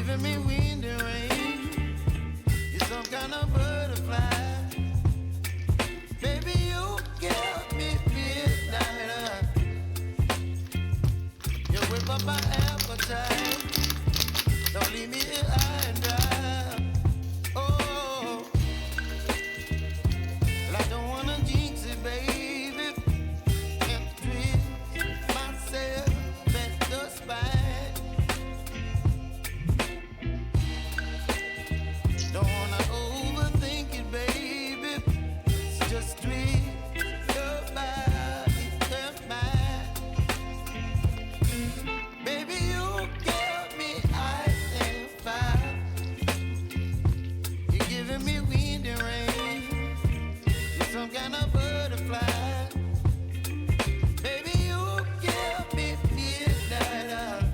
giving me wind and rain. You're some kind of butterfly. Baby, you give me midnight. You whip up my appetite. Don't leave me here high and dry. Oh, well, I don't wanna jinx it, baby. Can't twist myself at the spine. Don't wanna overthink it, baby. So just twist your body and mine. Baby, you give me ice and fire. You're giving me wind and rain. You're some kind of butterfly. Baby, you give me midnight.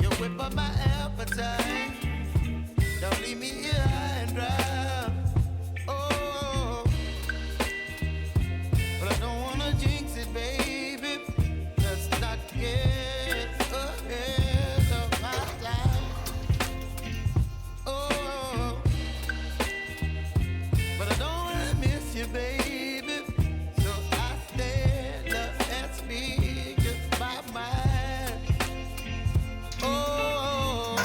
You whip up my appetite. Don't leave me here high and dry. Oh, but I don't wanna jinx it, baby. Let's not get ahead of my time. Oh, but I don't wanna miss you, baby. So I stand up and speak my mind. Oh.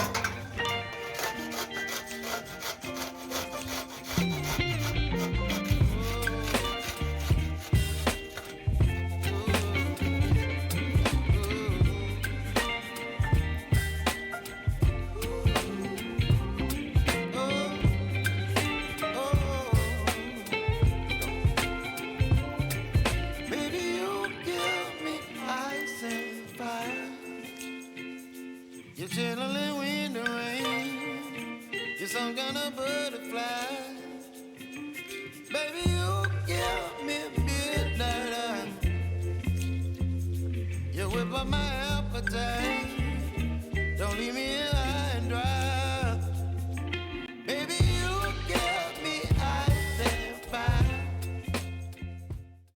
Baby, you give me ice and fire. You're chilling wind and rain. You're some kind of butterfly. Baby, you give me midnight. You whip up my appetite.